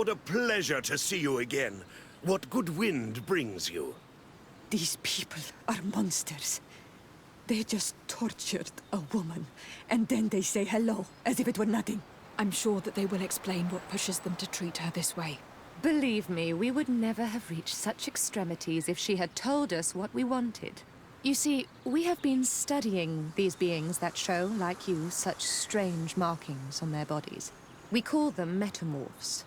What a pleasure to see you again. What good wind brings you? These people are monsters. They just tortured a woman, and then they say hello, as if it were nothing. I'm sure that they will explain what pushes them to treat her this way. Believe me, we would never have reached such extremities if she had told us what we wanted. You see, we have been studying these beings that show, like you, such strange markings on their bodies. We call them metamorphs,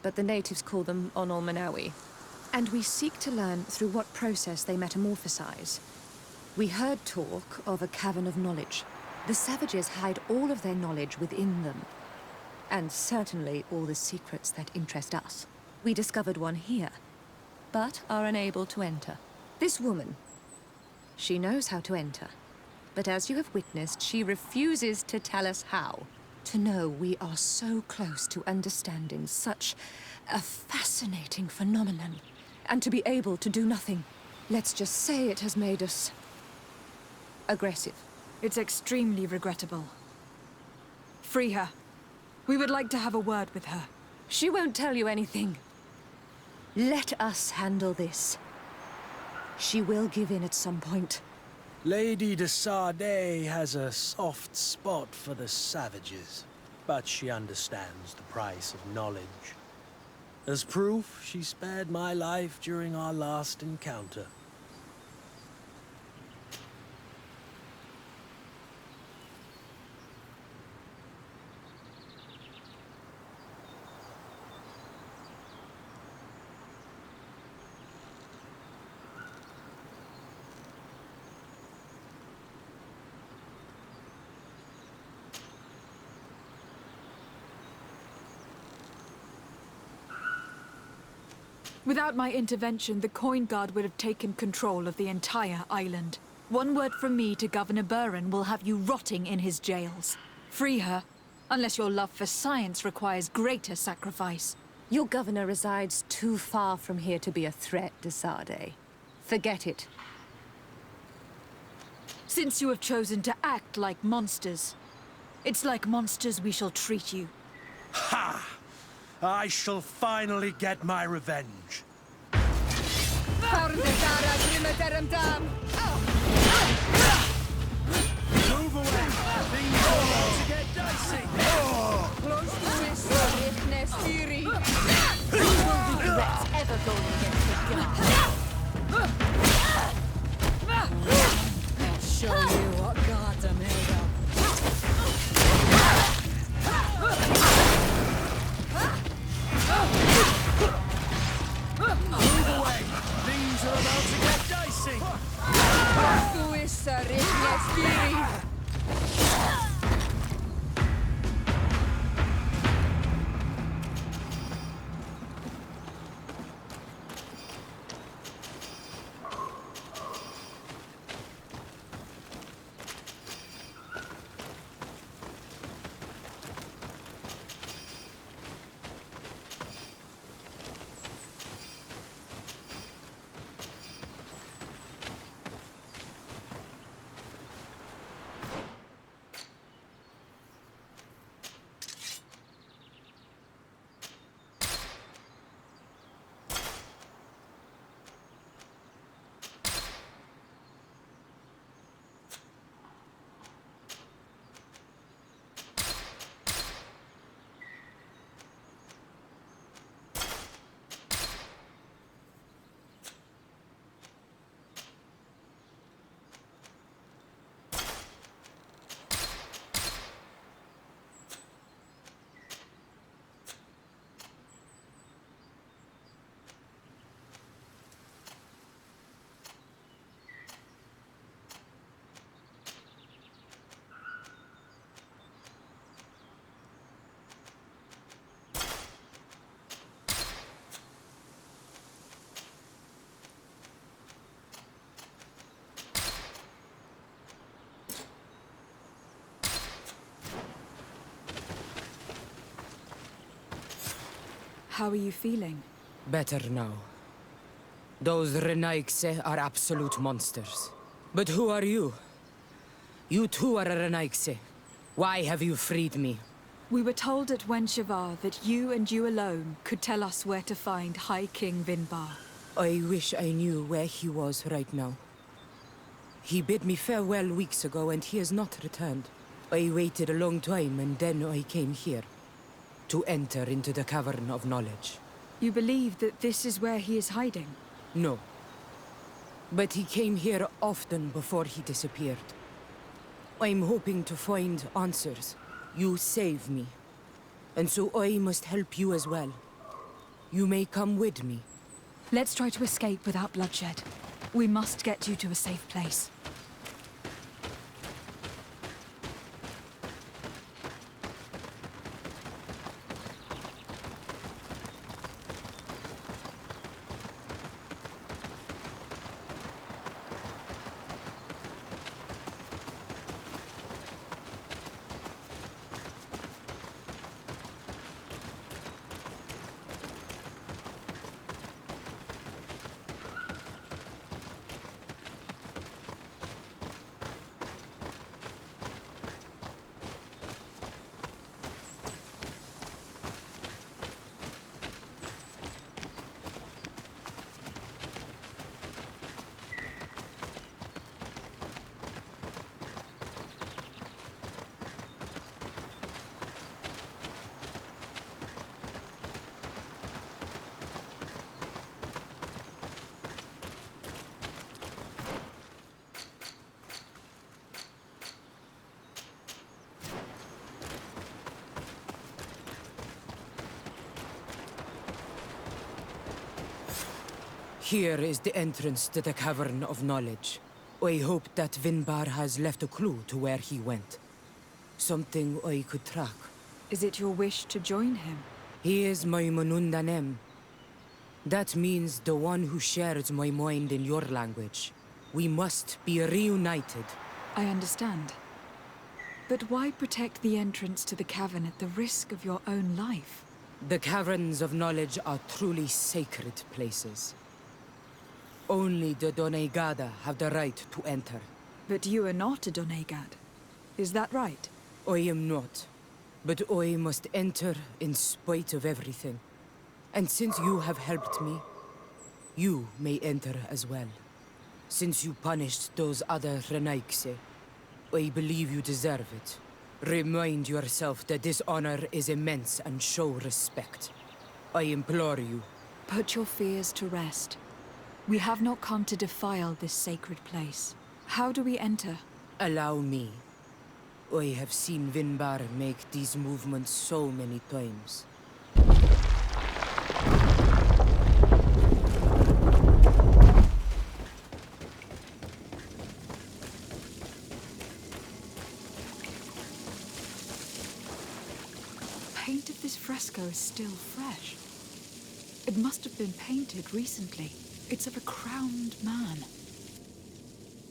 but the natives call them Onol Manawi. And we seek to learn through what process they metamorphosize. We heard talk of a cavern of knowledge. The savages hide all of their knowledge within them. And certainly all the secrets that interest us. We discovered one here, but are unable to enter. This woman, she knows how to enter. But as you have witnessed, she refuses to tell us how. To know we are so close to understanding such a fascinating phenomenon. And to be able to do nothing. Let's just say it has made us aggressive. It's extremely regrettable. Free her. We would like to have a word with her. She won't tell you anything. Let us handle this. She will give in at some point. Lady de Sardet has a soft spot for the savages, but she understands the price of knowledge. As proof, she spared my life during our last encounter. Without my intervention, the Coin Guard would have taken control of the entire island. One word from me to Governor Buren will have you rotting in his jails. Free her, unless your love for science requires greater sacrifice. Your governor resides too far from here to be a threat, de Sardet. Forget it. Since you have chosen to act like monsters, it's like monsters we shall treat you. Ha! I shall finally get my revenge. Move away! Things are about to get dicey! Close to this, Nestiri. You will regret ever going against the gods. I'll show you what gods are made of. Move away! Things are about to get dicey! Tu essa Nestiri. How are you feeling? Better now. Those Renaigse are absolute monsters. But who are you? You too are a Renaigse. Why have you freed me? We were told at Wenshavar that you and you alone could tell us where to find High King Vinbar. I wish I knew where he was right now. He bid me farewell weeks ago and he has not returned. I waited a long time and then I came here. To enter into the Cavern of Knowledge. You believe that this is where he is hiding? No. But he came here often before he disappeared. I'm hoping to find answers. You saved me. And so I must help you as well. You may come with me. Let's try to escape without bloodshed. We must get you to a safe place. Here is the entrance to the Cavern of Knowledge. I hope that Vinbar has left a clue to where he went. Something I could track. Is it your wish to join him? He is my Manundanem. That means the one who shares my mind in your language. We must be reunited. I understand. But why protect the entrance to the cavern at the risk of your own life? The Caverns of Knowledge are truly sacred places. Only the Doneigada have the right to enter. But you are not a Doneigad. Is that right? I am not. But I must enter in spite of everything. And since you have helped me, you may enter as well. Since you punished those other Renaigse, I believe you deserve it. Remind yourself that this honor is immense and show respect. I implore you. Put your fears to rest. We have not come to defile this sacred place. How do we enter? Allow me. I have seen Vinbar make these movements so many times. The paint of this fresco is still fresh. It must have been painted recently. It's of a crowned man.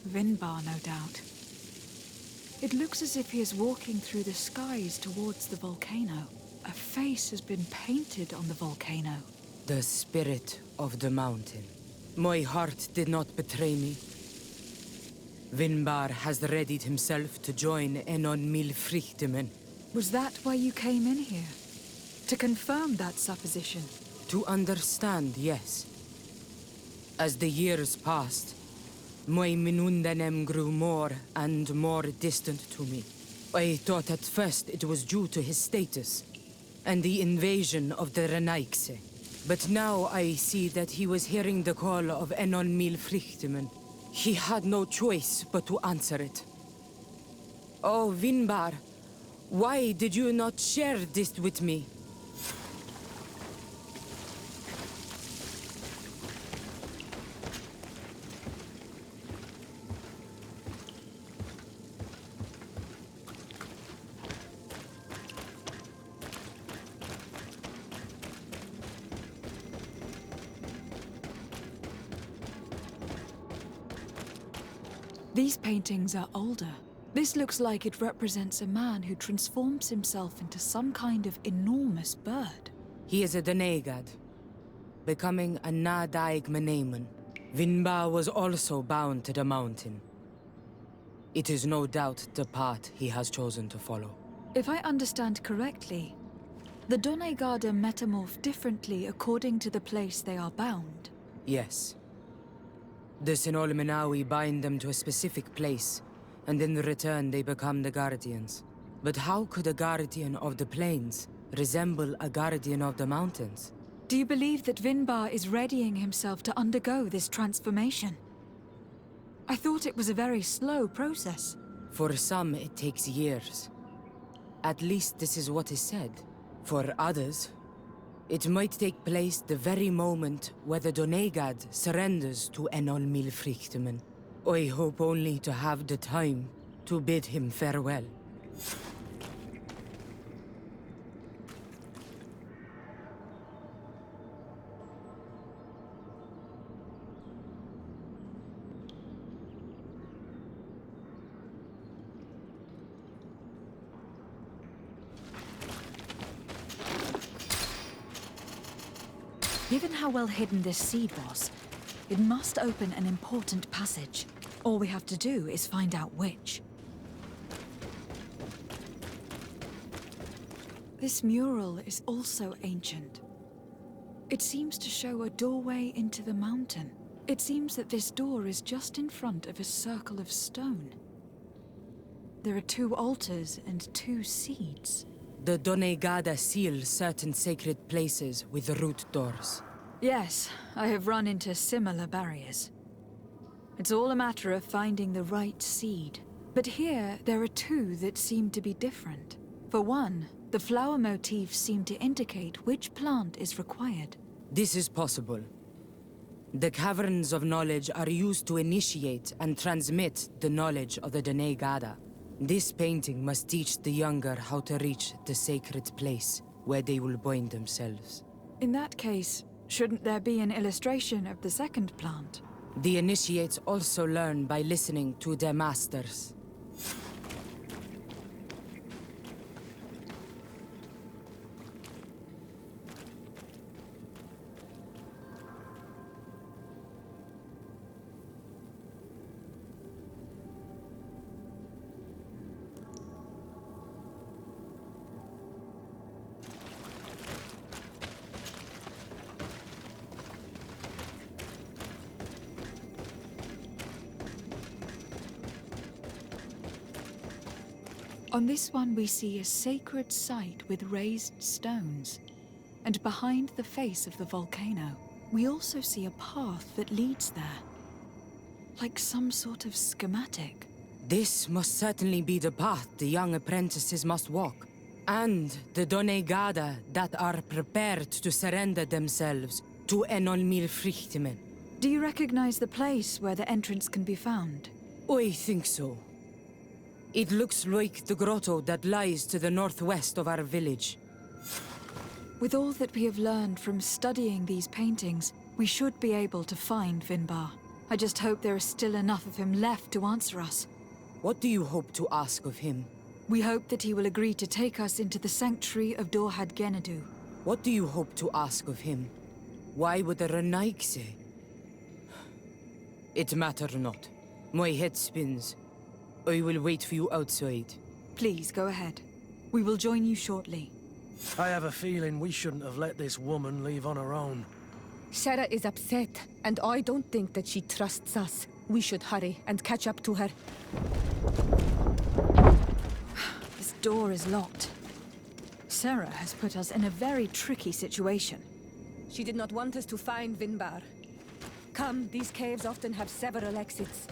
Vinbar, no doubt. It looks as if he is walking through the skies towards the volcano. A face has been painted on the volcano. The spirit of the mountain. My heart did not betray me. Vinbar has readied himself to join Enon Milfrichtemen. Was that why you came in here? To confirm that supposition? To understand, yes. As the years passed, my Minundanem grew more and more distant to me. I thought at first it was due to his status and the invasion of the Renaigse. But now I see that he was hearing the call of Enon Milfrichtemen. He had no choice but to answer it. Oh, Vinbar, why did you not share this with me? These paintings are older. This looks like it represents a man who transforms himself into some kind of enormous bird. He is a Doneigad, becoming a Nadaig Meneman. Vinbar was also bound to the mountain. It is no doubt the path he has chosen to follow. If I understand correctly, the Donegada metamorph differently according to the place they are bound. Yes. The Sinolminawi bind them to a specific place, and in return they become the Guardians. But how could a Guardian of the Plains resemble a Guardian of the Mountains? Do you believe that Vinbar is readying himself to undergo this transformation? I thought it was a very slow process. For some, it takes years. At least this is what is said. For others, it might take place the very moment where the Donegad surrenders to Enol Milfrichtemen. I hope only to have the time to bid him farewell. Given how well hidden this seed was, it must open an important passage. All we have to do is find out which. This mural is also ancient. It seems to show a doorway into the mountain. It seems that this door is just in front of a circle of stone. There are 2 altars and 2 seeds. The Donegada seal certain sacred places with root doors. Yes, I have run into similar barriers. It's all a matter of finding the right seed. But here, there are 2 that seem to be different. For one, the flower motifs seem to indicate which plant is required. This is possible. The caverns of knowledge are used to initiate and transmit the knowledge of the Donegada. This painting must teach the younger how to reach the sacred place where they will bind themselves. In that case, shouldn't there be an illustration of the second plant? The initiates also learn by listening to their masters. On this one we see a sacred site with raised stones. And behind the face of the volcano, we also see a path that leads there. Like some sort of schematic. This must certainly be the path the young apprentices must walk. And the Donegada that are prepared to surrender themselves to Enol Milfrichtemen. Do you recognize the place where the entrance can be found? I think so. It looks like the grotto that lies to the northwest of our village. With all that we have learned from studying these paintings, we should be able to find Vinbar. I just hope there is still enough of him left to answer us. What do you hope to ask of him? We hope that he will agree to take us into the sanctuary of Dorhad Genadu. What do you hope to ask of him? Why would the Renaik say? It matter not. My head spins. I will wait for you outside. Please, go ahead. We will join you shortly. I have a feeling we shouldn't have let this woman leave on her own. Sarah is upset, and I don't think that she trusts us. We should hurry and catch up to her. This door is locked. Sarah has put us in a very tricky situation. She did not want us to find Vinbar. Come, these caves often have several exits.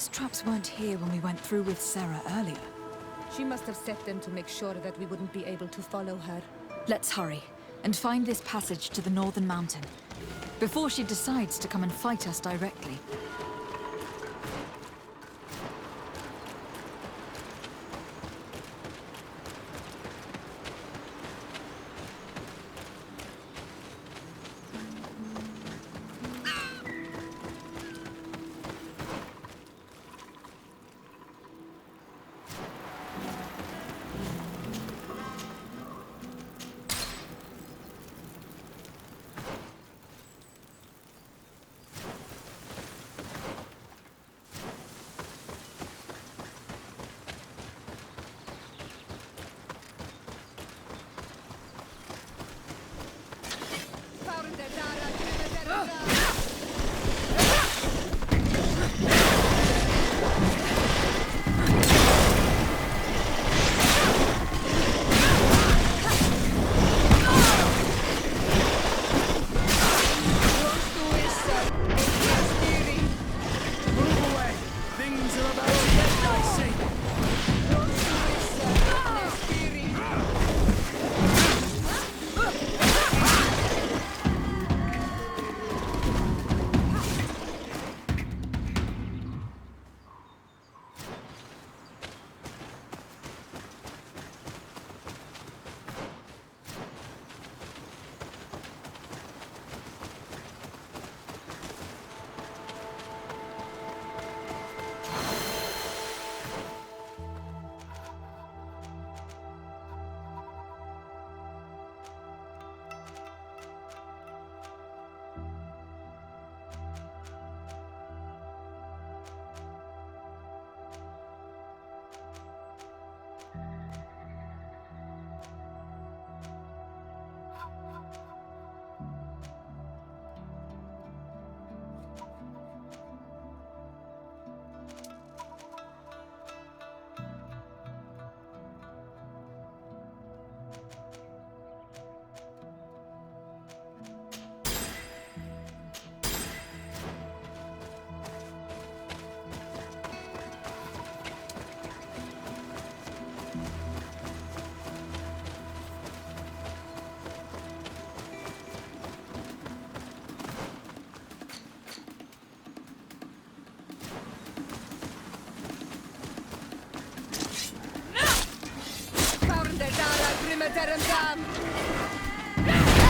Those traps weren't here when we went through with Sarah earlier. She must have set them to make sure that we wouldn't be able to follow her. Let's hurry and find this passage to the northern mountain before she decides to come and fight us directly.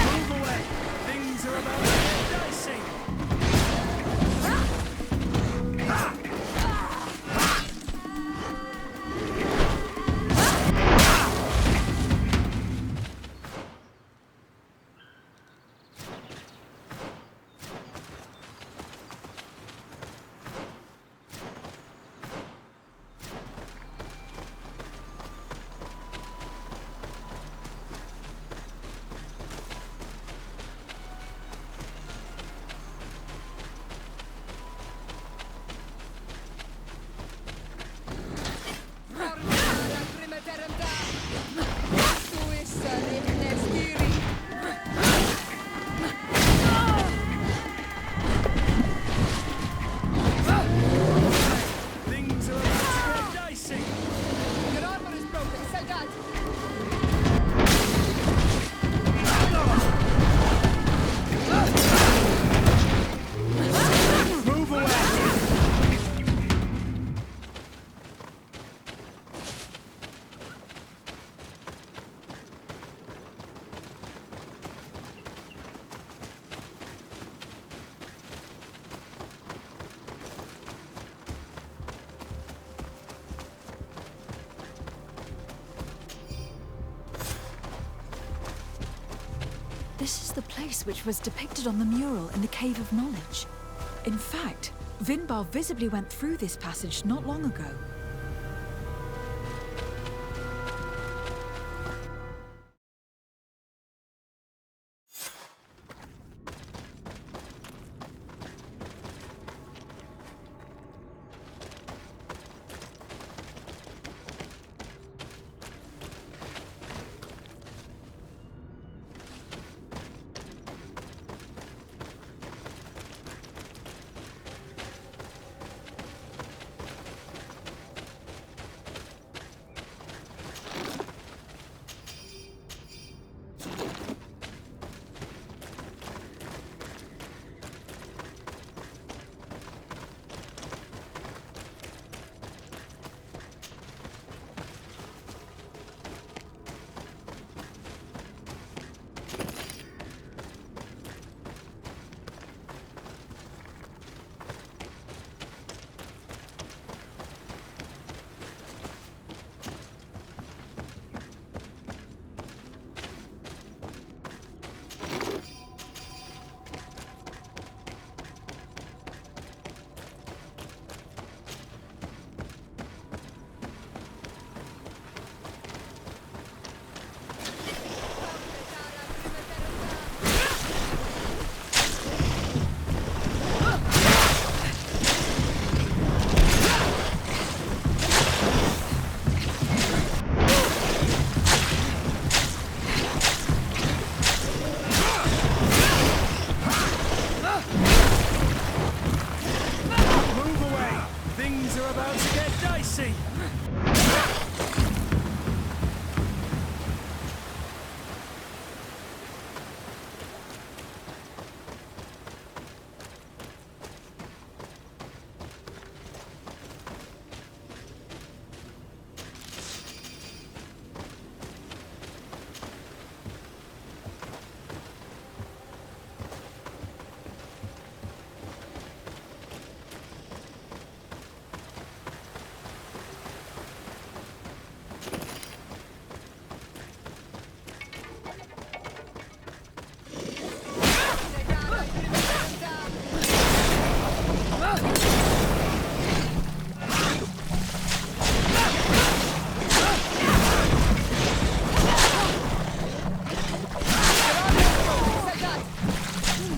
Move away! Things are about to get dicey! This is the place which was depicted on the mural in the Cave of Knowledge. In fact, Vinbar visibly went through this passage not long ago. to get dicey!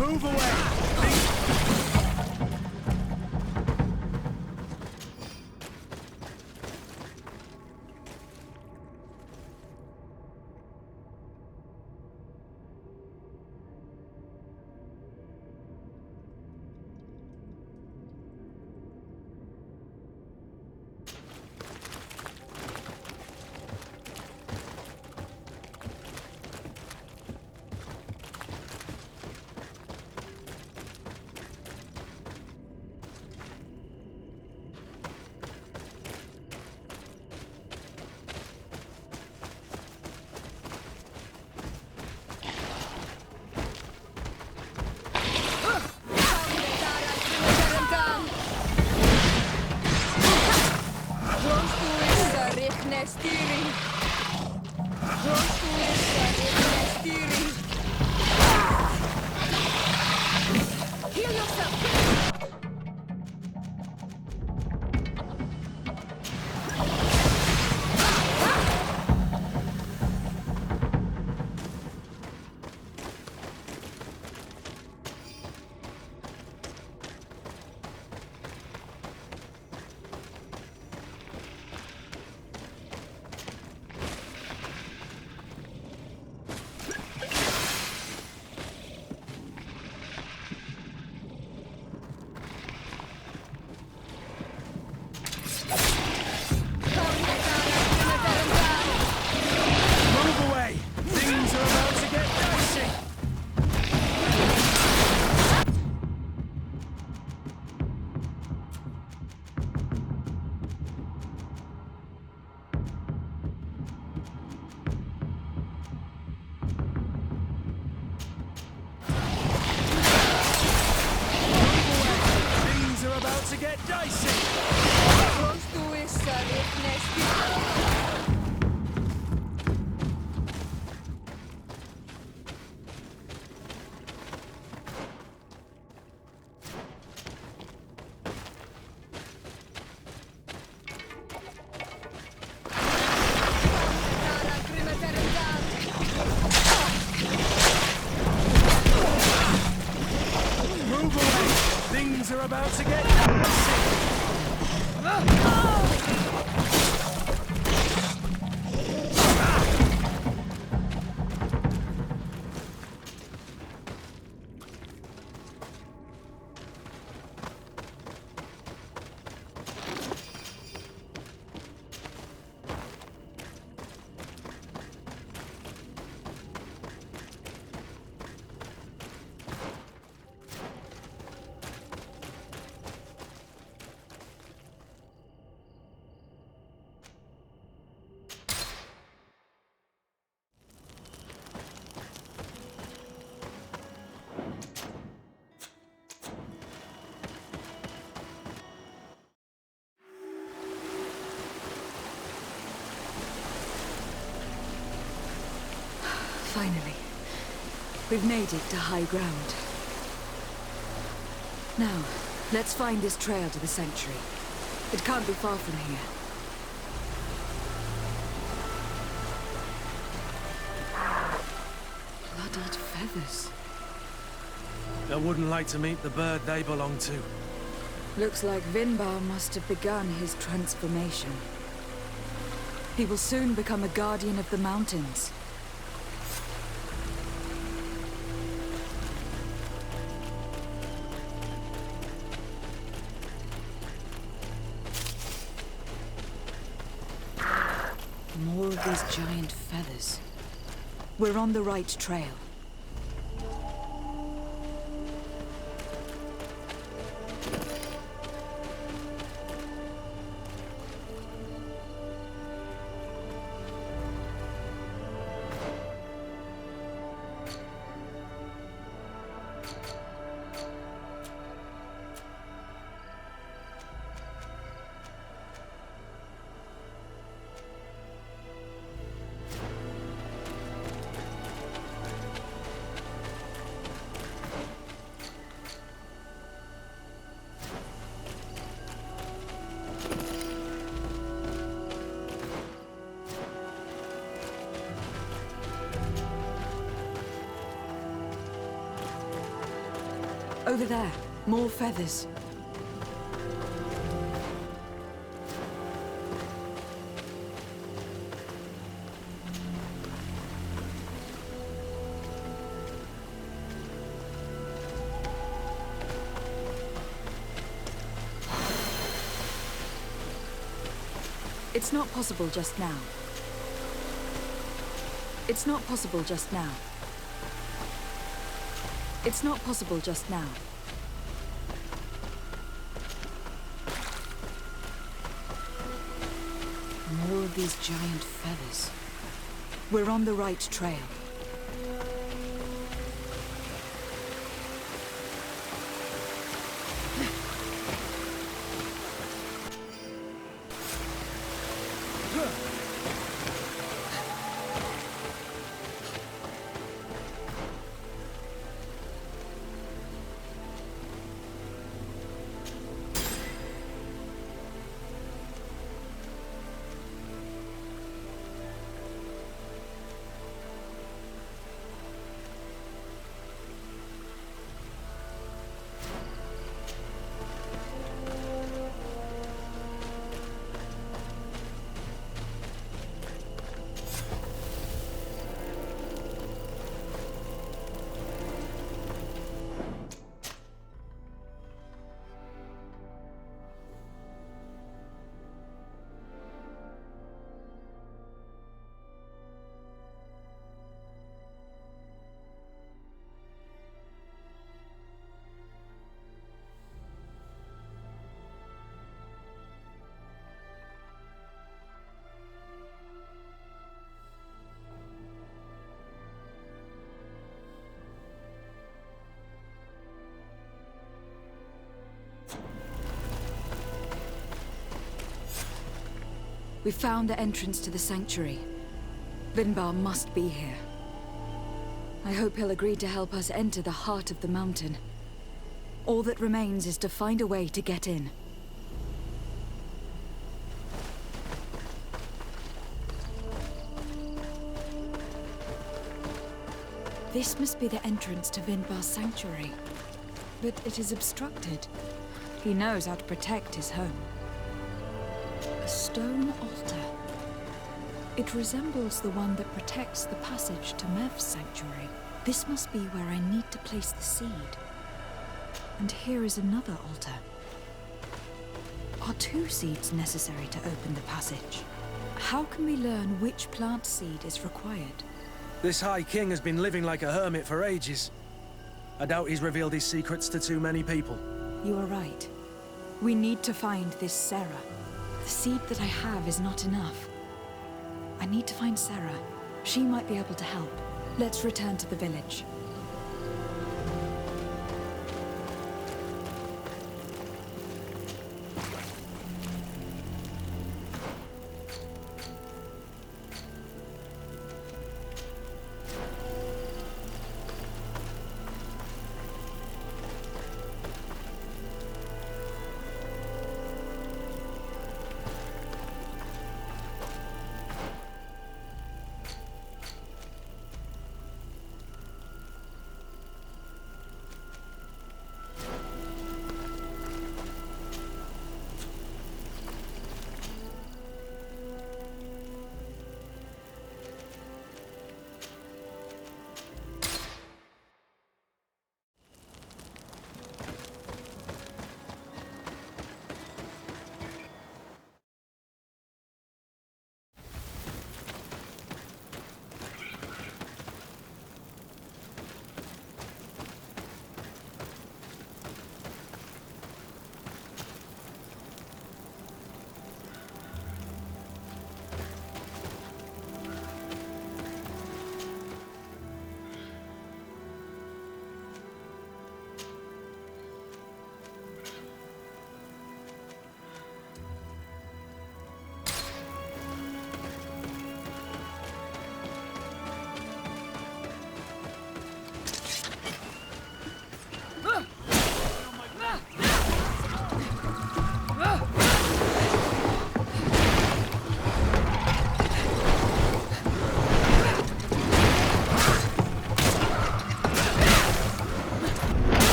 Move away! Are about to get Finally, we've made it to high ground. Now, let's find this trail to the sanctuary. It can't be far from here. Bloodied feathers. I wouldn't like to meet the bird they belong to. Looks like Vinbar must have begun his transformation. He will soon become a guardian of the mountains. More of these giant feathers. We're on the right trail. Over there, more feathers. It's not possible just now. It's not possible just now. It's not possible just now. More of these giant feathers. We're on the right trail. We found the entrance to the sanctuary. Vinbar must be here. I hope he'll agree to help us enter the heart of the mountain. All that remains is to find a way to get in. This must be the entrance to Vinbar's sanctuary. But it is obstructed. He knows how to protect his home. A stone altar. It resembles the one that protects the passage to Mev's sanctuary. This must be where I need to place the seed. And here is another altar. Are 2 seeds necessary to open the passage? How can we learn which plant seed is required? This High King has been living like a hermit for ages. I doubt he's revealed his secrets to too many people. You are right. We need to find this Sarah. The seed that I have is not enough. I need to find Sarah. She might be able to help. Let's return to the village.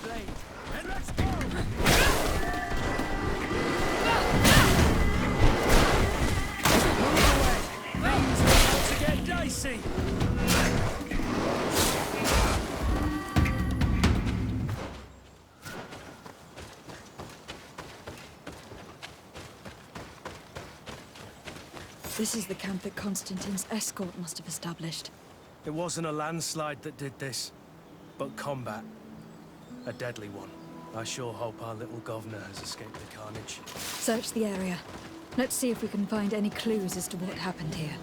blade, and let's go! Move away! Things are about to get dicey! This is the camp that Constantine's escort must have established. It wasn't a landslide that did this, but combat. A deadly one. I sure hope our little governor has escaped the carnage. Search the area. Let's see if we can find any clues as to what happened here.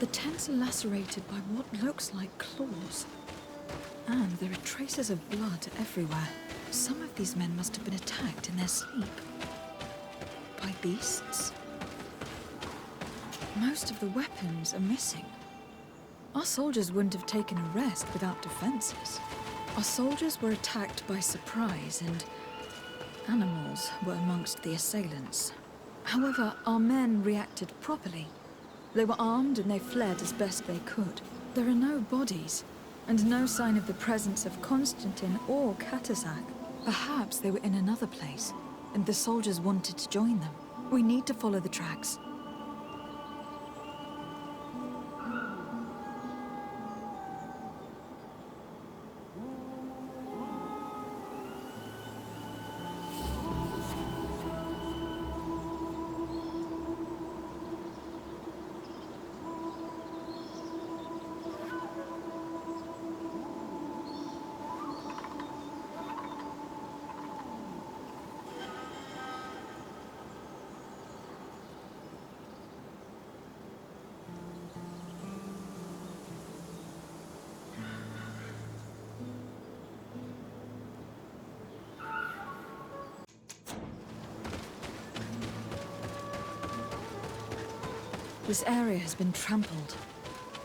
The tents are lacerated by what looks like claws. And there are traces of blood everywhere. Some of these men must have been attacked in their sleep. By beasts? Most of the weapons are missing. Our soldiers wouldn't have taken a rest without defenses. Our soldiers were attacked by surprise, and animals were amongst the assailants. However, our men reacted properly. They were armed and they fled as best they could. There are no bodies, and no sign of the presence of Constantine or Katasak. Perhaps they were in another place, and the soldiers wanted to join them. We need to follow the tracks. This area has been trampled.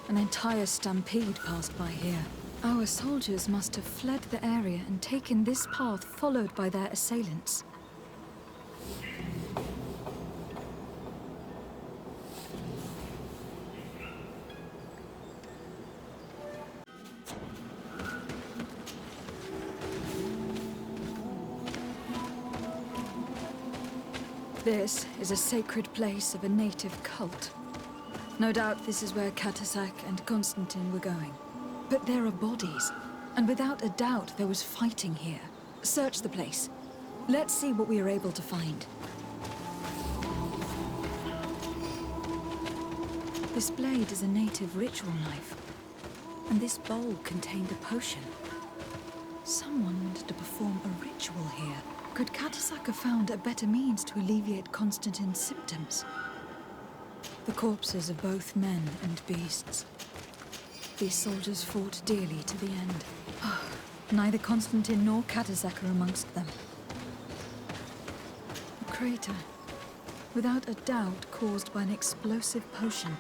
An entire stampede passed by here. Our soldiers must have fled the area and taken this path followed by their assailants. This is a sacred place of a native cult. No doubt this is where Katasak and Constantine were going. But there are bodies, and without a doubt there was fighting here. Search the place. Let's see what we are able to find. This blade is a native ritual knife, and this bowl contained a potion. Someone wanted to perform a ritual here. Could Katasak have found a better means to alleviate Constantine's symptoms? The corpses of both men and beasts. These soldiers fought dearly to the end. Neither Constantine nor Katasak are amongst them. A crater, without a doubt caused by an explosive potion.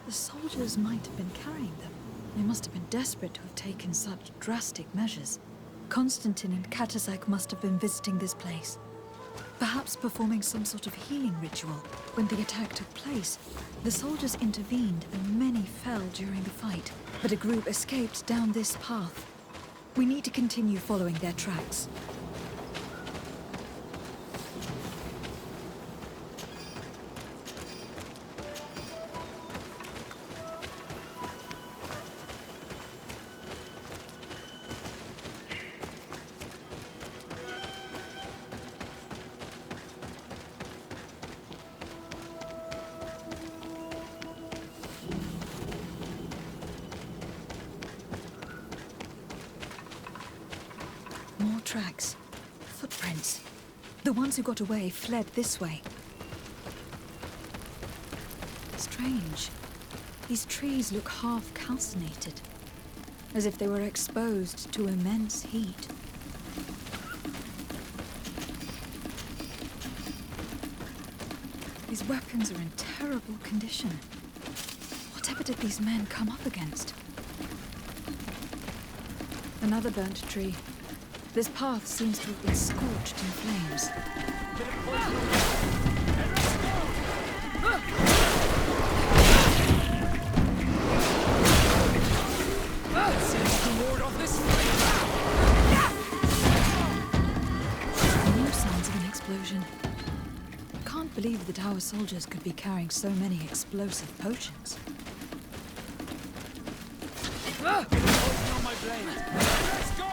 The soldiers might have been carrying them. They must have been desperate to have taken such drastic measures. Constantine and Katasak must have been visiting this place. Perhaps performing some sort of healing ritual. When the attack took place, the soldiers intervened and many fell during the fight. But a group escaped down this path. We need to continue following their tracks. More tracks. Footprints. The ones who got away fled this way. Strange. These trees look half calcinated, as if they were exposed to immense heat. These weapons are in terrible condition. Whatever did these men come up against? Another burnt tree. This path seems to have been scorched in flames. Seems to ward off this No signs of an explosion. Can't believe that our soldiers could be carrying so many explosive potions. On my blade. Let's go!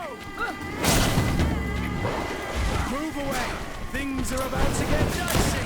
Move away! Things are about to get dicey!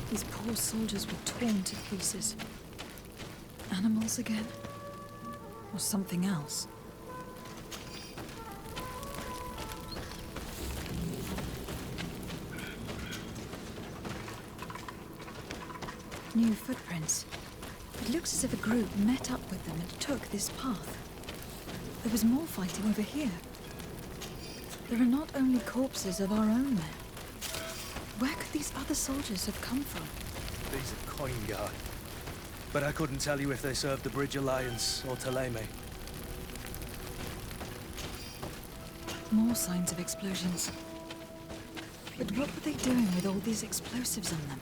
These poor soldiers were torn to pieces. Animals again? Or something else? New footprints. It looks as if a group met up with them and took this path. There was more fighting over here. There are not only corpses of our own men. Where could these other soldiers have come from? These are coin guard. But I couldn't tell you if they served the Bridge Alliance or Taleme. More signs of explosions. But what were they doing with all these explosives on them?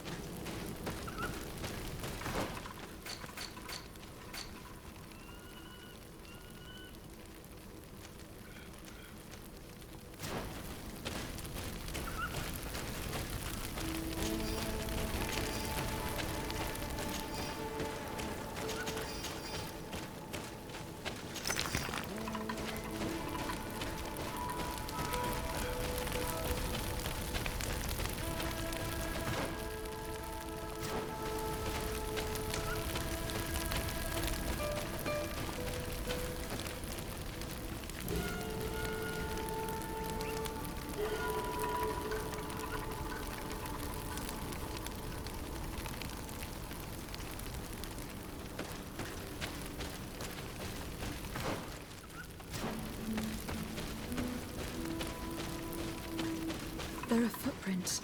There are footprints.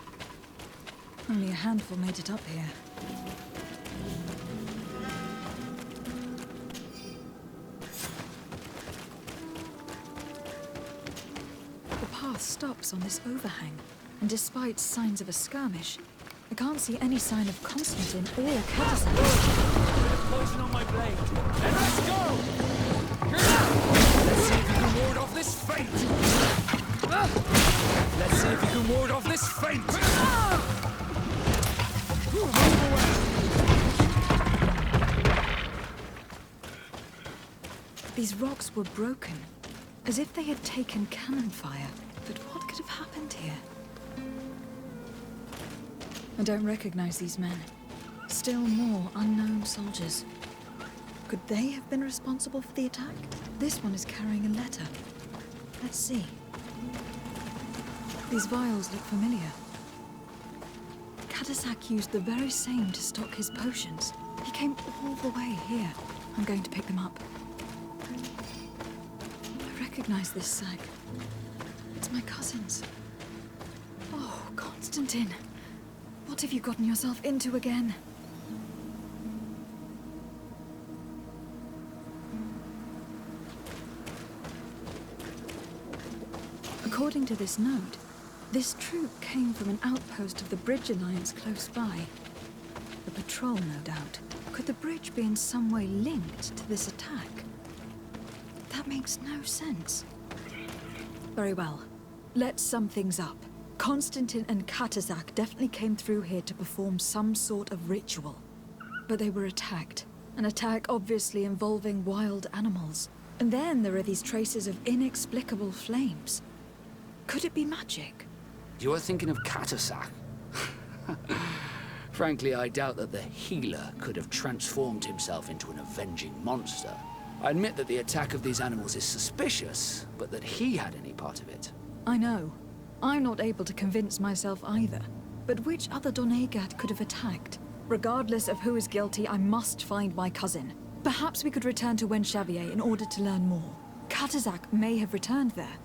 Only a handful made it up here. The path stops on this overhang, and despite signs of a skirmish, I can't see any sign of Constantine or Catasan. Poison on my blade. And let's go! Let's see if you can ward off this fate! Let's see if you can ward off this fate! These rocks were broken, as if they had taken cannon fire. But what could have happened here? I don't recognize these men. Still more unknown soldiers. Could they have been responsible for the attack? This one is carrying a letter. Let's see. These vials look familiar. Catasak used the very same to stock his potions. He came all the way here. I'm going to pick them up. I recognize this sack. It's my cousin's. Oh, Constantine. What have you gotten yourself into again? According to this note, this troop came from an outpost of the Bridge Alliance close by. The patrol, no doubt. Could the bridge be in some way linked to this attack? That makes no sense. Very well. Let's sum things up. Constantine and Katazak definitely came through here to perform some sort of ritual. But they were attacked. An attack obviously involving wild animals. And then there are these traces of inexplicable flames. Could it be magic? You are thinking of Katasak. Frankly, I doubt that the healer could have transformed himself into an avenging monster. I admit that the attack of these animals is suspicious, but that he had any part of it. I know. I'm not able to convince myself either. But which other Donegat could have attacked? Regardless of who is guilty, I must find my cousin. Perhaps we could return to Wenxavier in order to learn more. Katazak may have returned there.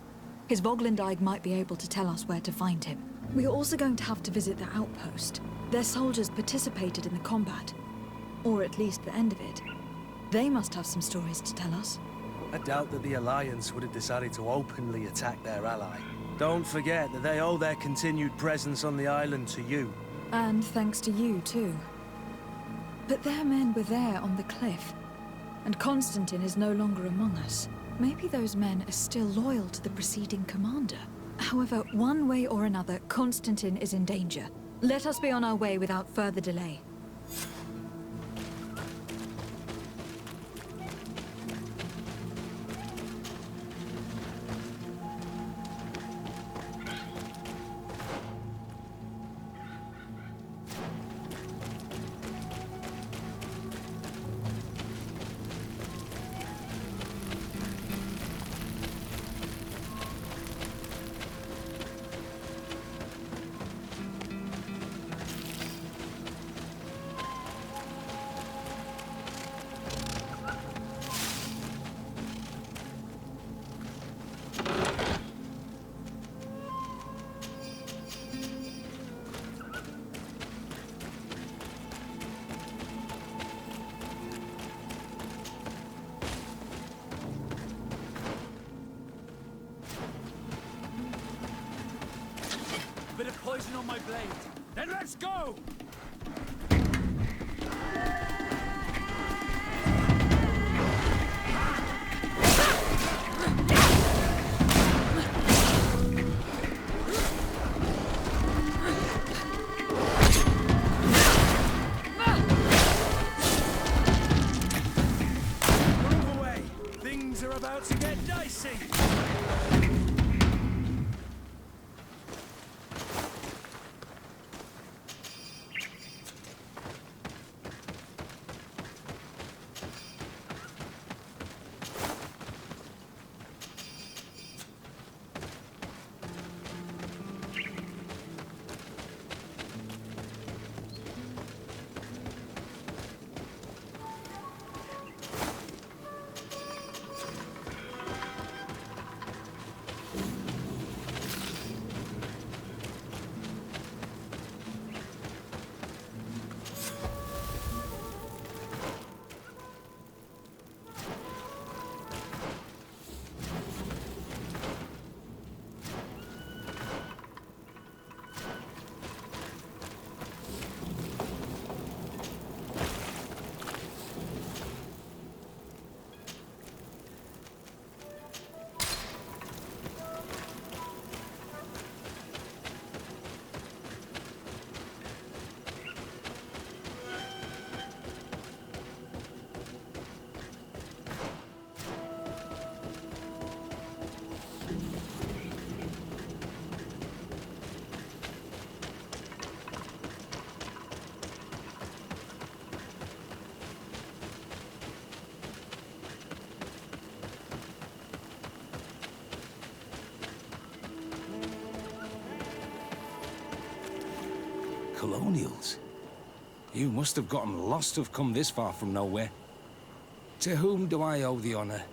His Voglendyke might be able to tell us where to find him. We are also going to have to visit the outpost. Their soldiers participated in the combat. Or at least the end of it. They must have some stories to tell us. I doubt that the Alliance would have decided to openly attack their ally. Don't forget that they owe their continued presence on the island to you. And thanks to you, too. But their men were there on the cliff. And Constantine is no longer among us. Maybe those men are still loyal to the preceding commander. However, one way or another, Constantine is in danger. Let us be on our way without further delay. Bit of poison on my blade. Then let's go! Move away! Things are about to get dicey! Colonials? You must have gotten lost to have come this far from nowhere. To whom do I owe the honor?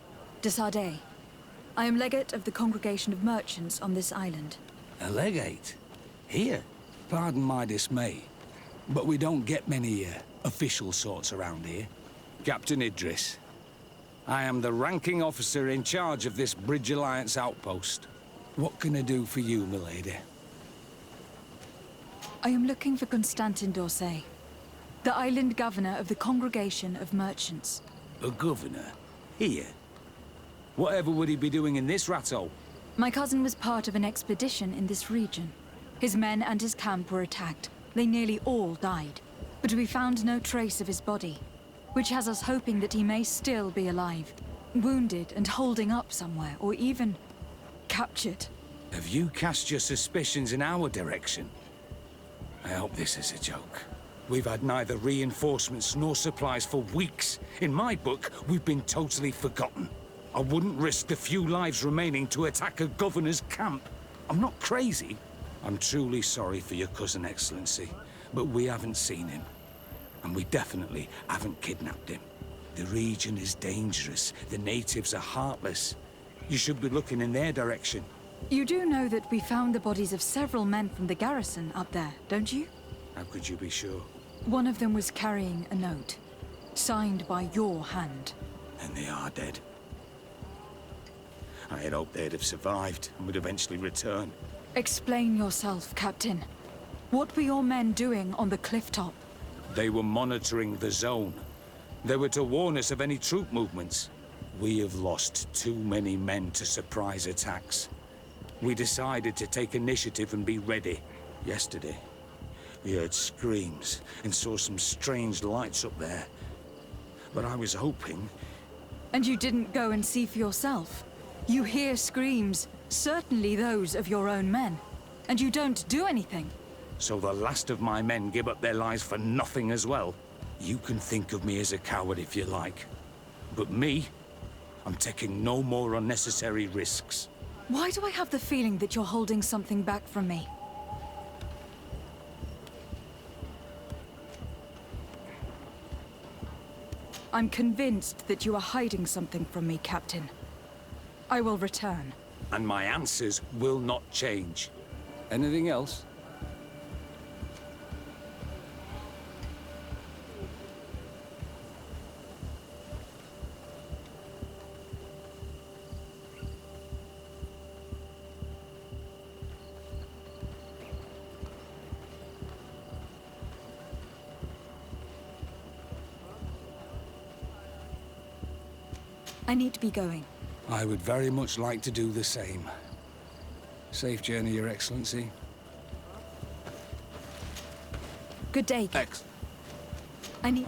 De Sardet. I am legate of the Congregation of Merchants on this island. A legate? Here? Pardon my dismay, but we don't get many official sorts around here. Captain Idris. I am the ranking officer in charge of this Bridge Alliance outpost. What can I do for you, milady? I am looking for Constantin d'Orsay, the island governor of the Congregation of Merchants. A governor? Here? Whatever would he be doing in this rattle? My cousin was part of an expedition in this region. His men and his camp were attacked. They nearly all died. But we found no trace of his body, which has us hoping that he may still be alive, wounded and holding up somewhere, or even captured. Have you cast your suspicions in our direction? I hope this is a joke. We've had neither reinforcements nor supplies for weeks. In my book, we've been totally forgotten. I wouldn't risk the few lives remaining to attack a governor's camp. I'm not crazy. I'm truly sorry for your cousin, Excellency, but we haven't seen him. And we definitely haven't kidnapped him. The region is dangerous. The natives are heartless. You should be looking in their direction. You do know that we found the bodies of several men from the garrison up there, don't you? How could you be sure? One of them was carrying a note, signed by your hand. And they are dead. I had hoped they'd have survived and would eventually return. Explain yourself, Captain. What were your men doing on the cliff top? They were monitoring the zone. They were to warn us of any troop movements. We have lost too many men to surprise attacks. We decided to take initiative and be ready. Yesterday, we heard screams and saw some strange lights up there. But I was hoping... And you didn't go and see for yourself? You hear screams, certainly those of your own men, and you don't do anything. So the last of my men give up their lives for nothing as well? You can think of me as a coward if you like. But me, I'm taking no more unnecessary risks. Why do I have the feeling that you're holding something back from me? I'm convinced that you are hiding something from me, Captain. I will return. And my answers will not change. Anything else? I need to be going. I would very much like to do the same. Safe journey, Your Excellency. Good day. I need...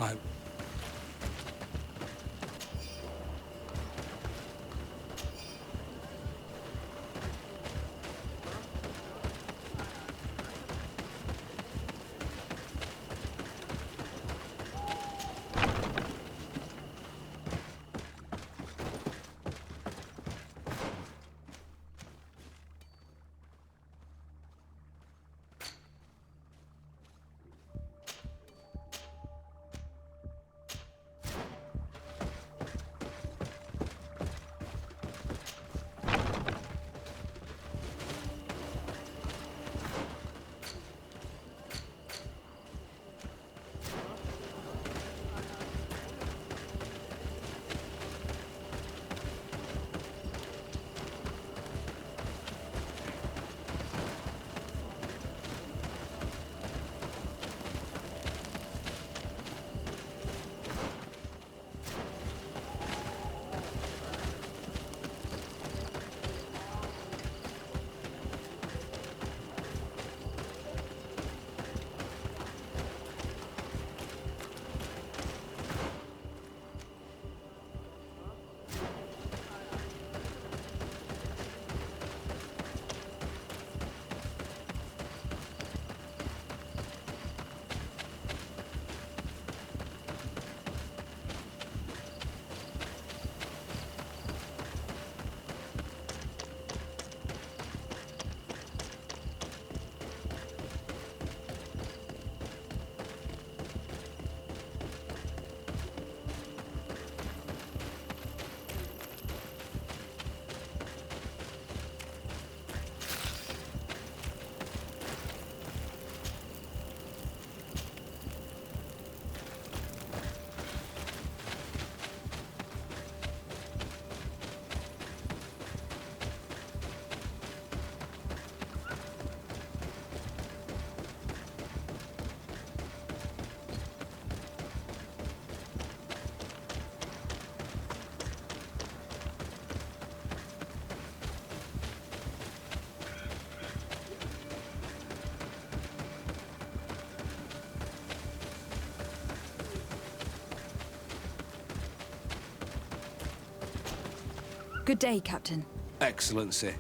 Good day, Captain. Excellency.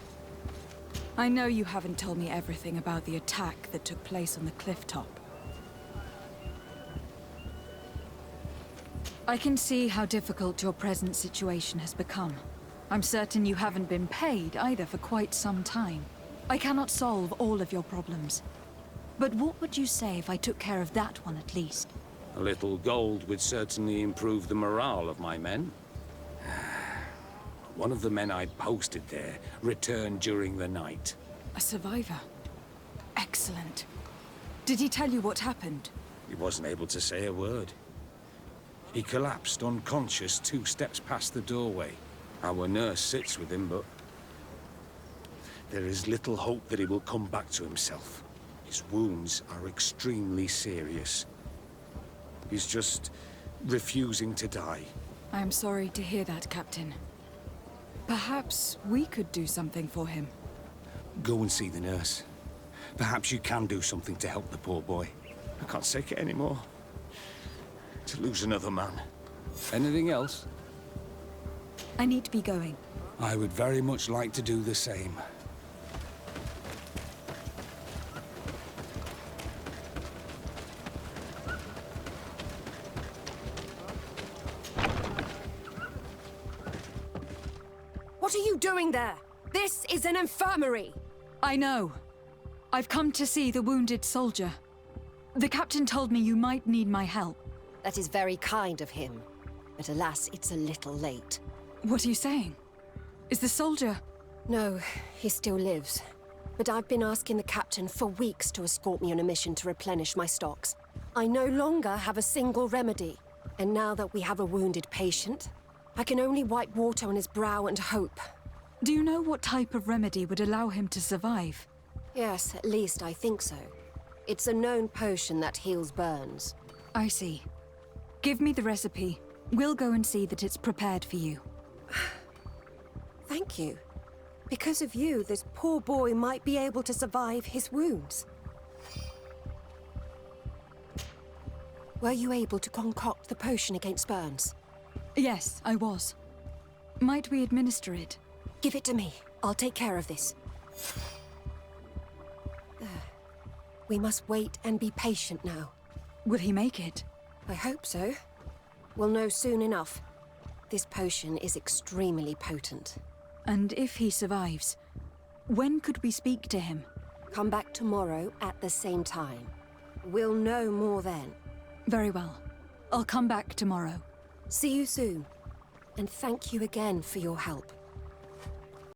I know you haven't told me everything about the attack that took place on the cliff top. I can see how difficult your present situation has become. I'm certain you haven't been paid either for quite some time. I cannot solve all of your problems. But what would you say if I took care of that one at least? A little gold would certainly improve the morale of my men. One of the men I posted there returned during the night. A survivor. Excellent. Did he tell you what happened? He wasn't able to say a word. He collapsed unconscious 2 steps past the doorway. Our nurse sits with him, but there is little hope that he will come back to himself. His wounds are extremely serious. He's just refusing to die. I am sorry to hear that, Captain. Perhaps we could do something for him. Go and see the nurse. Perhaps you can do something to help the poor boy. I can't take it anymore. To lose another man. Anything else? I need to be going. I would very much like to do the same. What are you doing there? This is an infirmary! I know. I've come to see the wounded soldier. The captain told me you might need my help. That is very kind of him. But alas, it's a little late. What are you saying? Is the soldier... No, he still lives. But I've been asking the captain for weeks to escort me on a mission to replenish my stocks. I no longer have a single remedy. And now that we have a wounded patient, I can only wipe water on his brow and hope. Do you know what type of remedy would allow him to survive? Yes, at least I think so. It's a known potion that heals burns. I see. Give me the recipe. We'll go and see that it's prepared for you. Thank you. Because of you, this poor boy might be able to survive his wounds. Were you able to concoct the potion against burns? Yes, I was. Might we administer it? Give it to me. I'll take care of this. We must wait and be patient now. Will he make it? I hope so. We'll know soon enough. This potion is extremely potent. And if he survives, when could we speak to him? Come back tomorrow at the same time. We'll know more then. Very well. I'll come back tomorrow. See you soon. And thank you again for your help.